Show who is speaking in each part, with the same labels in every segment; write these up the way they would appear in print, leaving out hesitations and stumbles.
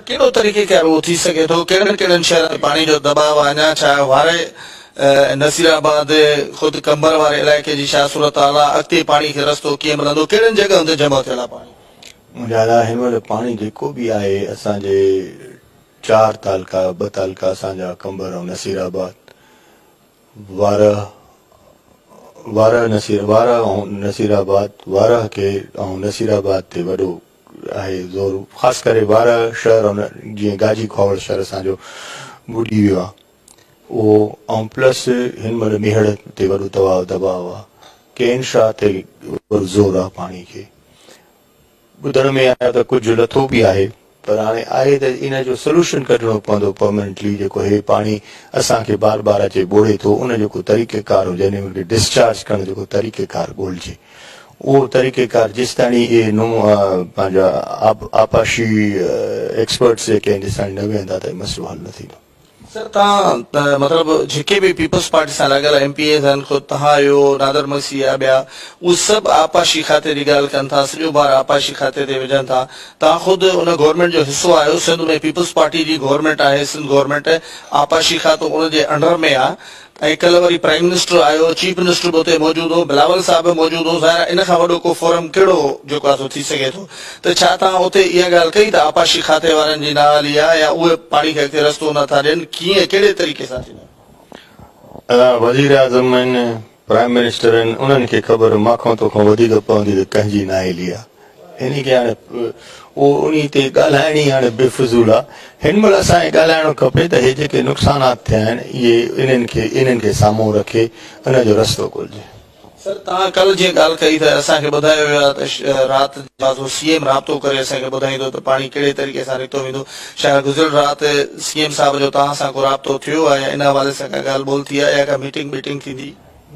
Speaker 1: कहिड़ो तरीक़ेकार उहो थी सघे थो? कहिड़नि कहिड़नि शहरनि में पाणी जो दबाव अञा छा वारे नसीराबाद ख़ुदि कंबर वारे इलाइक़े जी छा सूरत हाल आहे? अॻिते पाणी खे रस्तो कीअं मिलंदो? कहिड़ियुनि जॻहियुनि ते जमा थियल आहे पाणी?
Speaker 2: दादा हिन महिल पाणी जेको बि आहे असांजे 4 तालका 2 तालका असांजा कंबर ऐं नसीराबाद वारह नसीराबाद वारह के ऐं नसीराबाद ते वॾो आहे ज़ोर, ख़ासि करे वारह शहर जीअं गाजी खोवड़ शहर असांजो ॿुॾी वियो आहे उहो, ऐं प्लस हिन महिल मेहड़ ते वॾो दबाव आहे, केन शाह ते वॾो ज़ोर आहे पाणी खे। ॿुधण में आयो त कुझु लथो बि आहे, पर हाणे आहे त इन जो सोल्यूशन कढणो पवंदो परमानेंटली। जेको हे पाणी असांखे बार बार अचे ॿोड़े थो, उन जेको तरीक़ेकार हुजे जंहिंमें डिस्चार्ज करण जेको तरीक़ेकार ॻोल्हिजे, उहो तरीक़ेकार जेसि ताणी इहे पंहिंजा आपाशी एक्सपर्ट्स जेके आहिनि जेसि ताणी न वेहंदा त मसइलो हल न थींदो।
Speaker 1: सर तव्हां मतिलबु जेके बि पीपल्स पार्टी सां लॻियल MPAs आहिनि, ख़ुदि तव्हां आहियो, नादर मसी आहे, ॿिया उहे सभु आपाशी खाते जी ॻाल्हि कनि था, सॼो भार आपाशी खाते ते विझनि था। तव्हां ख़ुदि उन गवर्नमेंट जो हिसो आहियो, सिंध में पीपल्स पार्टी जी गवर्नमेंट आहे, सिंध गवर्नमेंट आपाशी खातो उनजे अंडर में आहे, ऐं कल्ह वरी प्राइम मिनिस्टर आयो, चीफ मिनिस्टर बि उते मौजूदु हो, बिलावल साहिब मौजूदु हो। ज़ाहिर इन खां वॾो को फोरम कहिड़ो जेको आहे थी सघे थो? त छा तव्हां उते इहा ॻाल्हि कई त आपाशी खाते वारनि जी न हाली आहे, या उहे पाणी खे अॻिते रस्तो नथा ॾियनि? कीअं कहिड़े तरीक़े सां थींदो?
Speaker 2: वज़ीर आज़म आहिनि, प्राइम मिनिस्टर आहिनि, उन्हनि खे ख़बर माखो तोखां वधीक पवंदी त कंहिंजी नाहेली आहे। इन खे हाणे उहो उन ते ॻाल्हाइण ई हाणे बेफ़ुज़ूल आहे। हिन महिल असांखे ॻाल्हाइणो खपे त हे जेके नुक़सानात थिया आहिनि इहे इन्हनि खे साम्हूं रखे इन जो रस्तो ॻोल्हिजे।
Speaker 1: सर तव्हां कल्ह जीअं ॻाल्हि कई त असांखे ॿुधायो वियो आहे त राति CM राब्तो करे असांखे ॿुधाईंदो त पाणी कहिड़े तरीक़े सां निकितो वेंदो। शायदि गुज़िरियल राति CM साहिब जो तव्हां सां को राब्तो थियो आहे, इन हवाले सां का ॻाल्हि ॿोल थी आहे या का मीटिंग थींदी?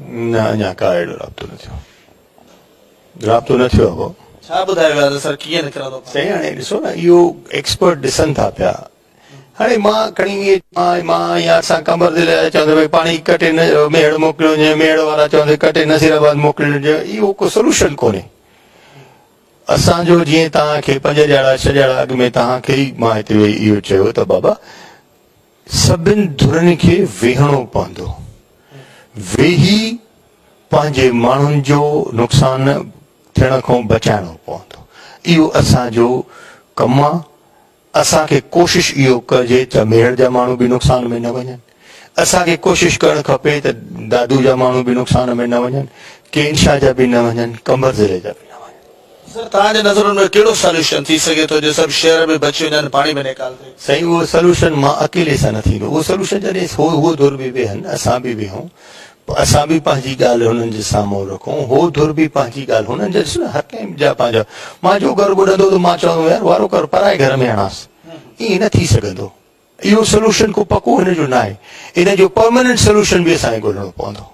Speaker 2: न, अञा का अहिड़ो राब्तो न थियो आहे।
Speaker 1: छा ॿुधायो वियो आहे सर, कीअं निकिरंदो?
Speaker 2: साईं हाणे ॾिसो न, इहो एक्सपर्ट ॾिसनि था पिया। हाणे मां खणी मां या असां कंबर ते चवंदो भई पाणी कटे मेहड़ मोकिलियो वञे, मेहड़ वारा चवंदे कटे नसीराबाद मोकिलियो वञे, इहो को सोल्यूशन कोन्हे असांजो। जीअं तव्हांखे 5 ॼाड़ा 6 ॼाड़ा अॻु में तव्हांखे ई मां हिते वेही इहो चयो त बाबा सभिनि धुरनि खे वेहणो पवंदो, वेही पंहिंजे माण्हुनि जो नुक़सान थियण खां बचाइणो पवंदो। इहो असांजो कमु आहे। असांखे कोशिशि इहो कजे त मेहड़ जा माण्हू बि नुक़सान में न वञनि। असांखे कोशिशि करणु खपे त दादू जा माण्हू बि नुक़सान में न वञनि, केन शाह जा बि न वञनि, कंबर ज़िले जा बि न वञनि।
Speaker 1: सर तव्हांजे नज़रुनि में कहिड़ो सोल्यूशन थी सघे थो जो सभु शहर में बची वञनि, पाणी में निकाल थिए?
Speaker 2: साईं उहो सोल्यूशन मां अकेले सां न थींदो। उहो सोल्यूशन जॾहिं उहो धुर बि वेहनि, असां बि वेहूं, असां बि पंहिंजी ॻाल्हि हुननि जे साम्हूं रखूं, हो धुर बि पंहिंजी ॻाल्हि हुननि जा। ॾिसो न, हर कंहिं जा पंहिंजा। मां जो घर ॿुधंदो त मां चवंदो यार वारो कर पराए घर में हणांसि, ईअं न थी सघंदो। इहो सोल्यूशन को पको हिन जो न आहे। इन जो परमानेंट सोल्यूशन बि असांखे ॻोल्हणो पवंदो,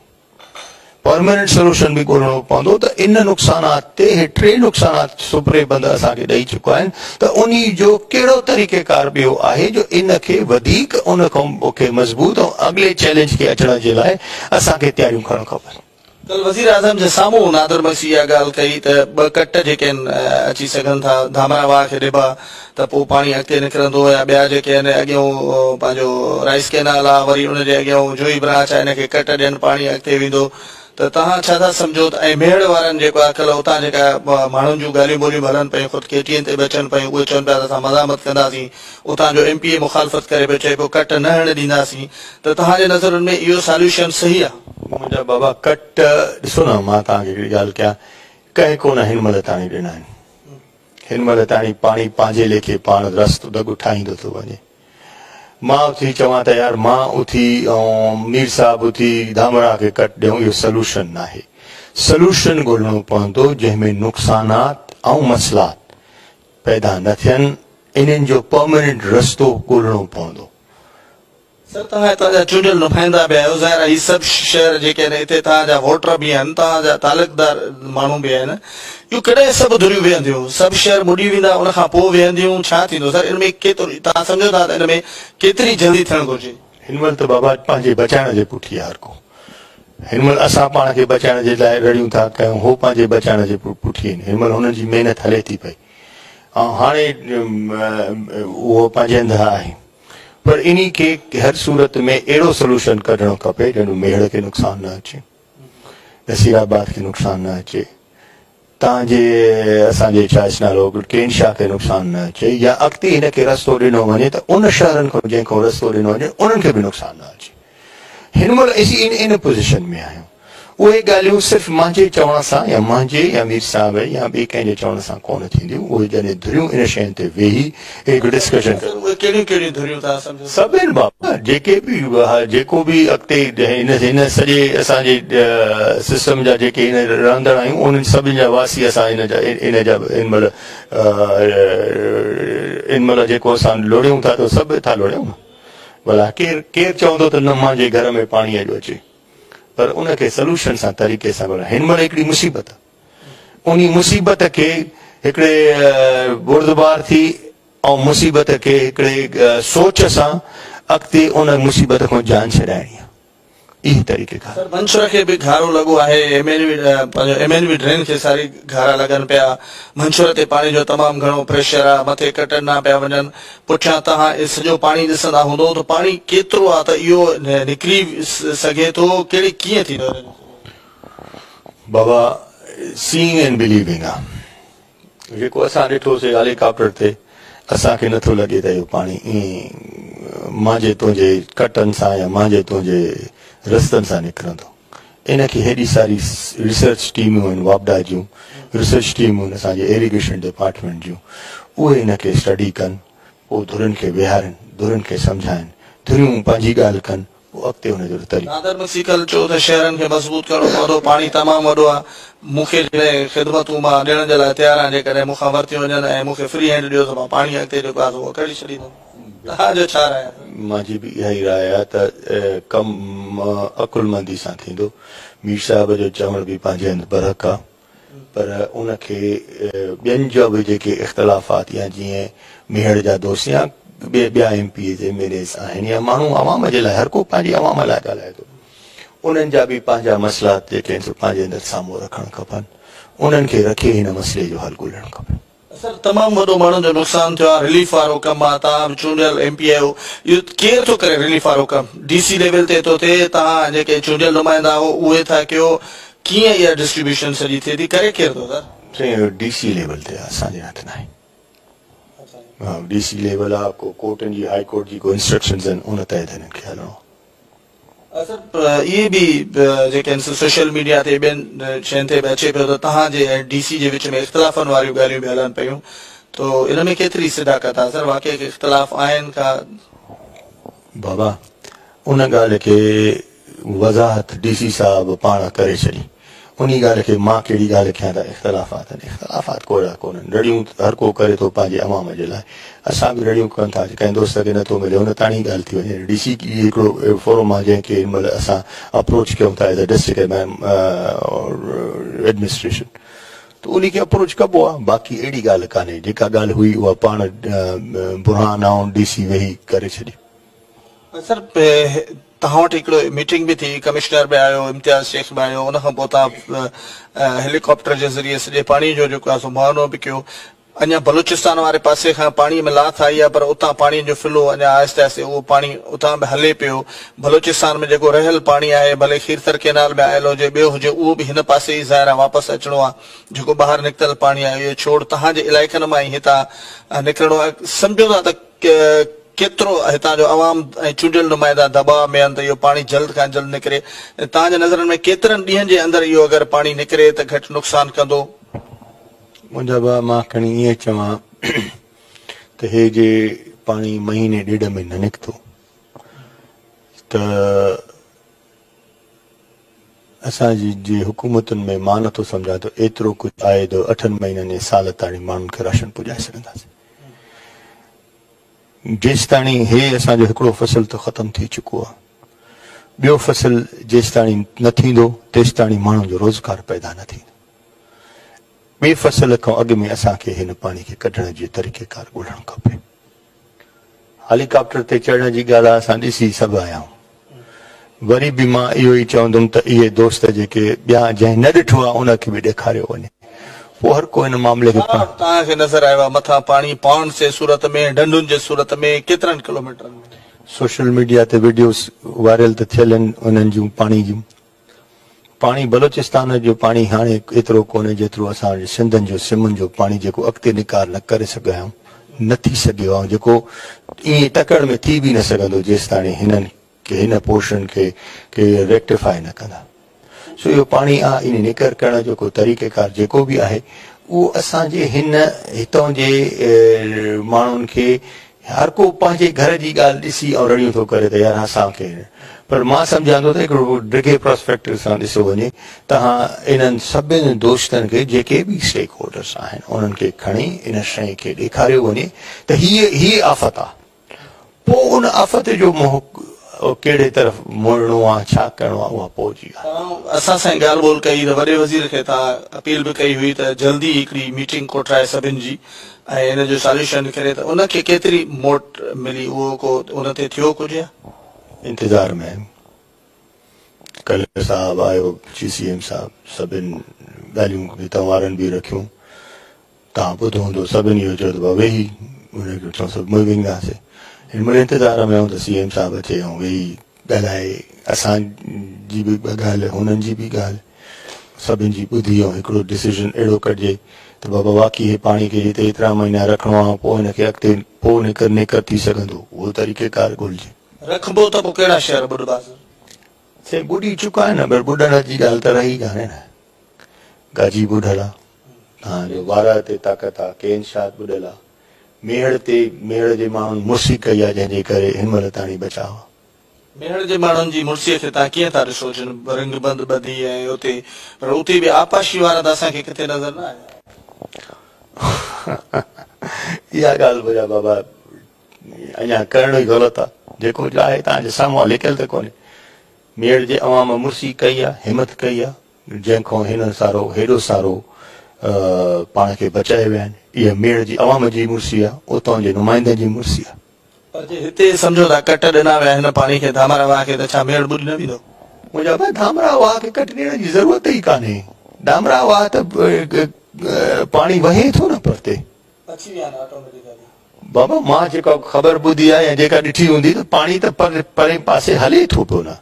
Speaker 2: परमानेंट सोल्यूशन बि ॻोल्हणो पवंदो। त इन नुक़सानात ते हे 3 नुक़सानात सुपरे बंद असांखे ॾेई चुका आहिनि, त उन जो कहिड़ो तरीक़ेकार ॿियो आहे जो इन खे वधीक उन खां मज़बूत ऐं अॻिले चैलेंज खे अचण जे लाइ असांखे तयारियूं करणु खपनि।
Speaker 1: कल वज़ीर आज़म जे साम्हूं नादर मसी इहा ॻाल्हि कई त 2 कट जेके आहिनि अची सघनि था, धामरावाह खे ॾिबा त पोइ पाणी अॻिते निकिरंदो, या ॿिया जेके आहिनि अॻियां पंहिंजो राइस कैनाल आहे, वरी उनजे अॻियां जोई ब्रांच आहे, इनखे कट ॾियनि, पाणी अॻिते वेंदो। त तव्हां छा था सम्झो? ऐं मेहड़ वारनि जेको आहे कल्ह उतां जेका माण्हुनि जूं ॻाल्हियूं ॿोलियूं हलनि पियूं, ख़ुदि KTN ते बि अचनि पियूं, उहे चवनि पिया त असां मज़ामत कंदासीं, उतां जो MPA मुखालफ़त करे पियो, चए पियो कट न हणण ॾींदासीं। त तव्हांजे नज़रुनि में इहो सोल्यूशन सही आहे?
Speaker 2: मुंहिंजा बाबा कट ॾिसो न, मां तव्हांखे हिकिड़ी ॻाल्हि कयां, कंहिं कोन हिन महिल ताणी ॾिना आहिनि। हिन महिल ताणी पाणी पंहिंजे लेखे पाण रस्तो दॻु ठाहींदो थो वञे। मां उथी चवां त यार मां उथी ऐं मीर साहब उथी धामरा खे कट ॾियूं, इहो सोल्यूशन न आहे। सोल्यूशन ॻोल्हणो पवंदो जंहिंमें नुक़सानात ऐं मसइलात पैदा न थियनि, इन्हनि जो परमानेंट रस्तो ॻोल्हणो पवंदो।
Speaker 1: सर तव्हां हितां जा चूंडियल नुमाइंदा बि आहियो, ज़ाहिर हीअ सभु शहर जेके आहिनि हिते तव्हांजा वोटर बि आहिनि, तव्हांजा तालुकदार माण्हू बि आहिनि, इहो कॾहिं सभु धुरियूं वेहंदियूं, सभु शहर मुड़ी वेंदा, उन खां पोइ वेहंदियूं, छा थींदो सर? इन में केतिरो तव्हां सम्झो था त इन में केतिरी जल्दी थियणु घुरिजे?
Speaker 2: हिन महिल त बाबा पंहिंजे बचाइण जे पुठी आहे हर को। हिन महिल असां पाण खे बचाइण जे लाइ रड़ियूं था कयूं, हो पंहिंजे बचाइण जे पुठी आहिनि। हिन महिल हुननि जी महिनत हले थी पई, हाणे उहो पंहिंजे हंधि आहे पर इन खे हर सूरत में अहिड़ो सोल्यूशन कढणो खपे जंहिंजो मेड़ खे नुक़सान न अचे नसीराबाद खे नुक़सान न अचे तव्हांजे असांजे छा नालो केनशाह खे नुक़सान न अचे या अॻिते हिनखे रस्तो ॾिनो वञे त उन शहरनि खां जंहिंखां रस्तो ॾिनो वञे उन्हनि खे बि नुक़सान न अचे हिन महिल असीं इन पोज़ीशन में आहियूं उहे ॻाल्हियूं सिर्फ़ु मुंहिंजे चवण सां या मुंहिंजे या मीर साहिब या ॿिए कंहिंजे चवण सां कोन थींदियूं उहे जॾहिं धुरियूं इन शयुनि ते वेही हिकु डिस्कशन सभिनि बाबा जेके बि जेको बि अॻिते हिन सॼे असांजे सिस्टम जा जेके हिन रहंदड़ आहियूं उन्हनि सभिनि जा वासी असां इन महिल जेको असां लोड़ियूं था त सभु था लोड़ियूं न भला केरु चवंदो त न मुंहिंजे घर में पाणी अॼु अचे पर उनखे सोल्यूशन सां तरीक़े सां हिन महिल हिकिड़ी मुसीबत उन मुसीबत खे हिकिड़े बुर्दबार थी ऐं मुसीबत खे हिकिड़े सोच सां अॻिते उन मुसीबत खां जान छॾाइणी आहे इहे तरीक़े खां
Speaker 1: मंसूर खे बि घारो लॻो आहे एमएनवी ड्रेन खे सारी घारा लॻनि पिया मंसूर ते पाणी जो तमामु घणो प्रेशर आहे मथे कटनि पिया वञनि पुठियां तव्हां सॼो पाणी ॾिसंदा हूंदो त पाणी केतिरो आहे त इहो निकिरी सघे थो कीअं थींदो
Speaker 2: बाबा सीइंग एंड बिलीविंग आहे जेको असां ॾिठोसीं हेलीकॉप्टर ते असांखे नथो लॻे त इहो पाणी ईअं मुंहिंजे तुंहिंजे कटनि सां या मुंहिंजे तुंहिंजे रस्तनि सां निकिरंदो इनखे हेॾी सारी रिसर्च टीमूं आहिनि वापडा जूं रिसर्च टीमूं आहिनि असांजे इरिगेशन डिपार्टमेंट जूं उहे इनखे स्टडी कनि पोइ धुरियुनि खे विहारनि धुरियुनि खे सम्झाइनि धुरियूं पंहिंजी ॻाल्हि कनि पोइ अॻिते हुनजो
Speaker 1: तरीक़ो चओ त शहरनि खे मज़बूत करणो पवंदो पाणी तमामु वॾो आहे मूंखे ख़िदमतूं मां ॾियण जे लाइ तयारु आहियां जेकॾहिं मूंखां वरितियूं वञनि ऐं मूंखे फ्री हैंड ॾियो त मां पाणी अॻिते जेको आहे उहो कढी छॾींदुमि तव्हांजो छा राय आहे
Speaker 2: मुंहिंजी बि इहा ई राय आहे त कमु अकुलमंदी सां थींदो मीर साहिब जो चवण बि पंहिंजे हंधि बरहक आहे पर उनखे ॿियनि जा बि जेके इख़्तिलाफ़ात या जीअं मेहड़ जा दोस्त या ॿिया MP जे एमएलएस आहिनि या माण्हू अवाम जे लाइ हर को पंहिंजी अवाम लाइ ॻाल्हाए थो उन्हनि जा बि पंहिंजा मसइलात जेके आहिनि पंहिंजे अंदरि साम्हूं रखणु खपनि उन्हनि खे रखे हिन मसइले जो हल ॻोल्हणु खपे
Speaker 1: सर तमामु वॾो माण्हुनि जो नुक़सान थियो आहे रिलीफ वारो कमु आहे तव्हां चूंडियल MP आहियो इहो केरु थो करे रिलीफ वारो कमु DC लेवल ते थो थिए तव्हां जेके चूंडियल नुमाइंदा हो उहे था कयो कीअं इहा डिस्ट्रीब्यूशन सॼी थिए थी करे केरु थो सर
Speaker 2: DC लेवल ते असांजे हथ न आहे DC लेवल आहे को कोर्टनि जी हाई कोर्ट जी को इंस्ट्रक्शन्स आहिनि उन तहत हिननि खे हलणो
Speaker 1: सर इहे बि जेके आहिनि सोशल मीडिया ते ॿियनि शयुनि ते बि अचे पियो त तव्हांजे ऐं DC जे विच में इख़्तिलाफ़नि वारियूं ॻाल्हियूं बि हलनि पियूं तो इन में केतिरी सिदाकत आहे सर वाक़ई इख़्तिलाफ़ आहिनि का
Speaker 2: बाबा उन ॻाल्हि खे वज़ाहत DC साहब पाण करे छॾी उन ॻाल्हि खे मां कहिड़ी ॻाल्हि कयां त इख़्तिलाफ़ात आहिनि इख़्तिलाफ़ात कोड़ा कोन्हनि रड़ियूं हर को करे थो पंहिंजे अवाम जे लाइ असां बि रड़ियूं कनि था कंहिं दोस्त खे नथो मिले हुन ताणी ॻाल्हि थी वञे DC हिकिड़ो फोरम आहे जंहिंखे हिन महिल असां अप्रोच कयूं था एज़ अ डिस्ट्रिक्ट एडमिनिस्ट्रेशन त उन खे अप्रोच कबो आहे बाक़ी अहिड़ी ॻाल्हि कान्हे जेका ॻाल्हि हुई उहा पाण बुरहान ऐं DC वेही करे छॾी
Speaker 1: सर तव्हां वटि हिकिड़ो मीटिंग बि थी कमिश्नर बि आयो इम्तियाज़ शेख बि आयो उनखां पोइ तव्हां हेलीकॉप्टर जे ज़रिए सॼे पाणी जो जेको आहे सो मुआइनो बि कयो अञा बलूचिस्तान वारे पासे खां पाणीअ में लाथ आई आहे पर उतां पाणी जो फ्लो अञा आहिस्ते आहिस्ते उहो पाणी उतां बि हले पियो बलूचिस्तान में जेको रहियल पाणी आहे भले खीरसर केनाल में आयल हुजे ॿियो हुजे उहो बि हिन पासे ई ज़ाहिर आहे वापसि अचिणो आहे जेको ॿाहिरि निकितल पाणी आहे इहो छोड़ तव्हांजे इलाइक़नि मां ई हितां निकिरणो आहे सम्झो था त केतिरो हितां जो अवाम ऐं चूंडियल नुमाइंदा दबाव में आहिनि त इहो पाणी जल्द खां जल्द निकिरे तव्हांजे नज़रनि में केतिरनि ॾींहंनि जे अंदरि इहो अगरि पाणी निकिरे त घटि नुक़सान कंदो
Speaker 2: मुंहिंजा भाउ मां खणी ईअं चवां त हे जे पाणी महीने ॾेढ में न निकितो त असांजी जे हुकूमतुनि में मां नथो सम्झां त एतिरो कुझु आहे त 8 महीननि ऐं साल ताईं माण्हुनि खे राशन पुॼाए सघंदासीं जेसि ताणी हे असांजो हिकिड़ो फसल त ख़तमु थी चुको आहे ॿियो फसल जेसि ताणी न थींदो तेसि ताणी माण्हुनि जो रोज़गार पैदा न थींदो ॿिए फसल खां अॻु में असांखे हिन पाणी खे कढण जी तरीक़ेकार ॻोल्हणु खपे हेलीकॉप्टर ते चढ़ण जी ॻाल्हि आहे असां ॾिसी सभु आया आहियूं वरी बि मां इहो ई चवंदुमि त इहे दोस्त जेके ॿिया जंहिं न ॾिठो आहे उनखे बि ॾेखारियो वञे पोइ हर को हिन मामले खे
Speaker 1: तव्हांखे नज़र आयो आहे मथां पाणी पवण जे सूरत में ढंढुनि जे सूरत में केतिरनि किलोमीटरनि में
Speaker 2: सोशल मीडिया ते वीडियोस वायरल त थियल आहिनि उन्हनि जूं पाणी जूं पाणी बलोचिस्तान जो पाणी हाणे एतिरो कोन्हे जेतिरो असां सिंधनि जो सिमुनि जो पाणी जेको अॻिते निकार न करे सघिया आहियूं न थी सघियो आहे जेको ईअं टकड़ में थी बि न सघंदो जेसि ताणी हिननि खे हिन पोर्शन खे रेक्टिफाई न कंदा सो इहो पाणी आहे इन निकर करण जो को तरीक़ेकार जेको बि आहे उहो असांजे हितां जे माण्हुनि खे हर को पंहिंजे घर जी ॻाल्हि ॾिसी ऐं रड़ियूं थो करे त यार असांखे पर मां सम्झां थो त हिकिड़ो डिघे प्रोस्पेक्टिव सां ॾिसो वञे तव्हां इन्हनि सभिनी दोस्तनि खे जेके बि स्टेक होल्डर्स आहिनि उन्हनि खे खणी इन शइ खे ॾेखारियो वञे त हीअ आफ़त आहे पोइ उन आफ़त जो मोह कहिड़े तरफ़ मोड़णो आहे छा करिणो आहे उहा पोइ जी आहे
Speaker 1: असां सां ॻाल्हि ॿोल कई त वॾे वज़ीर खे तव्हां अपील बि कई हुई त जल्दी हिकिड़ी मीटिंग कोठाए सभिनि जी ऐं हिन जो सॉल्यूशन करे त उनखे केतिरी मोट मिली उहो को उन ते थियो कुझु
Speaker 2: इंतज़ार में कलेक्टर साहब आयो GCM साहब सभिनि ॻाल्हियूं हितां वारनि बि रखियूं तव्हां ॿुधो हूंदो सभिनी इहो चयो त वेही उनखे सभु विंदासीं हिन महिल इंतज़ार में आहियूं त CM साहब अचे ऐं वेही ॻाल्हाए असांजी बि ॻाल्हि हुननि जी बि ॻाल्हि सभिनि जी ॿुधी ऐं हिकिड़ो डिसीजन अहिड़ो कढिजे त बाबा वाक़ई हे पाणी खे जिते एतिरा महीना रखिणो आहे पोइ हिनखे अॻिते पोइ निकर थी सघंदो उहो तरीक़ेकार ॻोल्हिजे
Speaker 1: रखबो त पोइ कहिड़ा शहर ॿुधबा
Speaker 2: से ॿुॾी चुका आहिनि न पर ॿुॾण जी ॻाल्हि त रही कान्हे न गाजी ॿुॾल आहे तव्हांजो वारा ते ताक़त आहे केन शाह ॿुॾल आहे मेड़ जे माण्हुनि मुर्सी कई आहे जंहिंजे करे हिन महिल ताणी बचाव आहे
Speaker 1: मेड़ जे माण्हुनि जी मुर्सीअ खे तव्हां कीअं था ॾिसो रंग बंद ॿधी ऐं उते पर उते बि आपाशी वारा त असांखे किथे नज़र न आया
Speaker 2: इहा ॻाल्हि भॼा बाबा अञा करणु ई ग़लति आहे जेको आहे तव्हांजे साम्हूं लिखियल त कोन्हे मेड़ जे अवाम मुर्सी कई आहे हिमत कई आहे जंहिंखां हिन सारो हेॾो सारो पाण खे बचाए विया आहिनि इहा मेड़ जी अवाम जी मुर्सी आहे उतां जे नुमाइंदनि जी मुर्सी आहे
Speaker 1: पर जे हिते सम्झो था कट ॾिना विया हिन पाणी खे धामरा वाह खे त छा मेड़ ॿुॾी न वेंदो
Speaker 2: मुंहिंजा भाई धामरा वाह खे कट ॾियण जी ज़रूरत ई कान्हे धामरा वाह त पाणी वहे थो न परते बाबा मां जेका ख़बर ॿुधी आहे या जेका ॾिठी हूंदी त पाणी त परे पासे हले थो पियो न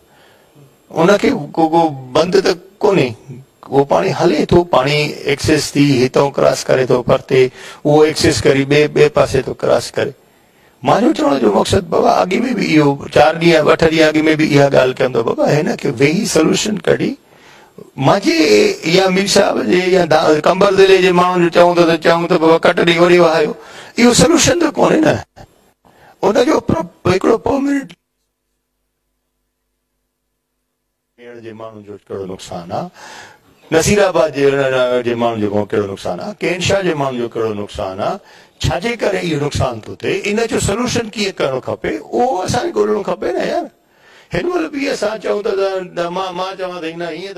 Speaker 2: उनखे को बंदि त कोन्हे उहो पाणी हले थो पाणी एक्सेस थी हितां क्रॉस करे थो परते उहो एक्सेस करी ॿिए पासे थो क्रॉस करे मुंहिंजो चवण जो मक़सदु बाबा अॻे में बि इहो 4 ॾींहं 8 ॾींहं अॻे में बि इहा ॻाल्हि कंदो बाबा हिन खे वेही सोल्यूशन कढी मुंहिंजे या मीर साहिब जे या कंबर ज़िले जे माण्हुनि जो चऊं त बाबा कट ॾेई वरी वहायो इहो सोल्यूशन त कोन्हे न उनजो हिकिड़ो परमानेंट जे माण्हुनि जो कहिड़ो नुक़सानु आहे नसीराबाद जे माण्हुनि जो कहिड़ो नुक़सानु आहे केनशाह जे माण्हुनि जो कहिड़ो नुक़सानु आहे छाजे करे इहो नुक़सानु थो थिए इन जो सोल्यूशन कीअं करणो खपे उहो असांखे ॻोल्हणो खपे न यार हिन महिल बि असां चऊं त मां चवां त हिन हीअं